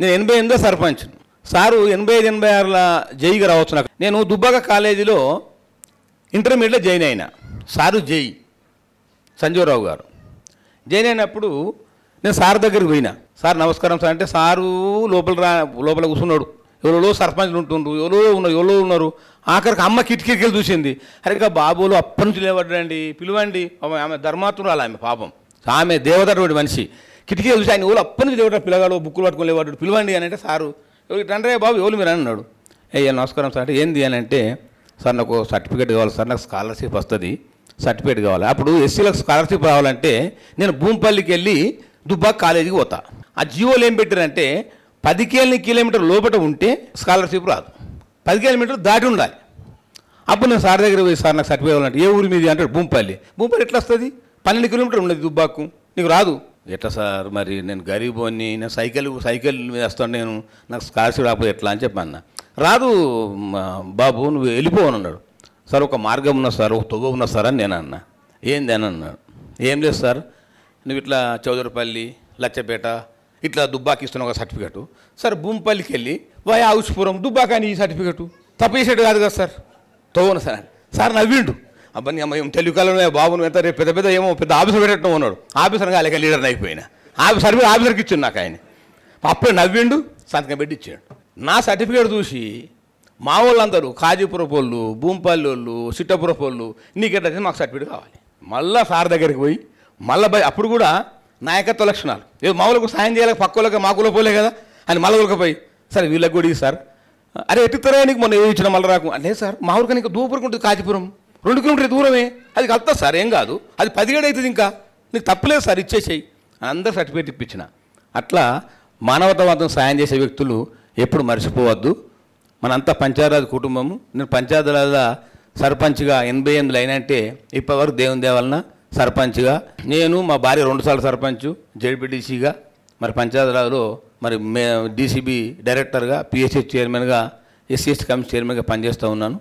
నేను 88 సర్పంచ్. సారు 85, 86 జైగా రావచ్చు. నాకు నేను దుబ్బాక కాలేజీలో ఇంటర్మీడియట్లో జాయిన్ అయినా. సారు జై సంజీవరావు గారు జాయిన్ అయినప్పుడు నేను సార్ దగ్గరికి పోయినా. సార్ నమస్కారం సార్ అంటే సారు లోపల కూర్చున్నాడు. ఎవరో సర్పంచ్లు ఉంటుండ్రు, ఎవరో ఉన్నారు. ఆఖరికి అమ్మ కిటికీకి చూసింది. అరే బాబులు అప్పటి నుంచి లేవడండి, పిలువండి. ఆమె ధర్మాత్మురాలు, ఆమె పాపం, ఆమె దేవతటువంటి మనిషి. కిటికీ చూసి ఆయన ఎవరు అప్పటి నుంచి లేవడం, పిల్లగాడు బుక్కులు పట్టుకొని లేవాడు, పిలువండి అని అంటే సారు తండ్రి బాబు ఎవరు మీరు అన్నాడు. అయ్యా నమస్కారం సార్ అంటే ఏంది అని అంటే, సార్ నాకు సర్టిఫికేట్ కావాలి సార్, నాకు స్కాలర్షిప్ వస్తుంది, సర్టిఫికేట్ కావాలి. అప్పుడు ఎస్సీలకు స్కాలర్షిప్ రావాలంటే నేను భూంపల్లికి వెళ్ళి దుబ్బాక కాలేజీకి పోతా. ఆ జియోలు ఏం పెట్టారంటే 10 కిలోమీటర్ లోపల ఉంటే స్కాలర్షిప్ రాదు, 10 కిలోమీటర్లు దాటి ఉండాలి. అప్పుడు నేను సార్ దగ్గర పోయి సార్ నాకు సర్టిఫికేట్ కావాలంటే ఏ ఊరి మీది అంటే భూంపల్లి ఎట్లా వస్తుంది, 12 కిలోమీటర్లు ఉండదు దుబ్బాకు, నీకు రాదు. ఎట్లా సార్ మరి నేను గరీబోని, నేను సైకిల్ మీద వస్తాను, నేను నాకు స్కాలర్షిప్ రాకపోతే ఎట్లా అని చెప్పన్నా. రాదు బాబు నువ్వు వెళ్ళిపోవని అన్నాడు. సార్ ఒక మార్గం ఉన్నా సార్, ఒక తొవ్వ ఉన్నా సార్ అని నేను అన్నా. ఏంది అని అన్నాడు. ఏం లేదు సార్, నువ్వు ఇట్లా చౌదరిపల్లి, లచ్చపేట ఇట్లా దుబ్బాకి ఇస్తున్న ఒక సర్టిఫికేటు. సార్ భూంపల్లికి వెళ్ళి వయా హౌస్పురం దుబ్బాక అని ఈ సర్టిఫికేటు తప్పేసేటు కాదు కదా సార్, తోవను సార్. సార్ నవ్విండు. అబ్బాయి అమ్మ ఏం తెలుగుకాలంలో బాబును ఎంత రేపు పెద్ద ఏమో పెద్ద ఆఫీసర్ పెట్టడం ఉన్నాడు. ఆఫీసర్ కాలేక లీడర్ని అయిపోయినా. ఆఫీసర్కి ఇచ్చిండు నాకు ఆయన. అప్పుడే నవ్విండు, సంతకం పెట్టి ఇచ్చాడు. నా సర్టిఫికేట్ చూసి మా వాళ్ళందరూ కాజీపురపు వాళ్ళు, భూంపల్లి వాళ్ళు, సిట్టపురపు వాళ్ళు నీకెట్లా మాకు సర్టిఫికేట్ కావాలి. మళ్ళీ సార్ దగ్గరికి పోయి అప్పుడు కూడా నాయకత్వ లక్షణాలు మా వాళ్ళకు సాయం చేయాలి, పక్క వాళ్ళకి మాకులో పోలే కదా అని మళ్ళీ పోయి సార్ వీళ్ళకి కూడా సార్ అరే ఎట్టుతారా నీకు మొన్న ఏ ఇచ్చిన మళ్ళీ రాకు అంటే సార్ మా ఊరికి నీకు దూపురికి ఉంటుంది కాజీపురం 2 కిలోమీటర్ దూరమే, అది కలుతుంది సార్ ఏం కాదు, అది 17 అవుతుంది, ఇంకా నీకు తప్పలేదు సార్ ఇచ్చేసేయి అని అందరు సర్టిఫికేట్ ఇప్పించిన. అట్లా మానవతావాదం సాయం చేసే వ్యక్తులు ఎప్పుడు మర్చిపోవద్దు. మనంతా పంచాయతీరాజ్ కుటుంబము. నేను పంచాయతీరాజ్ సర్పంచ్గా 88 అయినంటే ఇప్పటివరకు దేవుని దేవలన సర్పంచ్గా నేను, మా భార్య 2 సార్లు సర్పంచ్, జెడ్పీటీసీగా, మరి పంచాయతీరాజ్లో మరి డీసీబీ డైరెక్టర్గా, పిఎస్సి చైర్మన్గా, ఎస్సీ ఎస్టీ కమిషన్ చైర్మన్గా పనిచేస్తూ ఉన్నాను.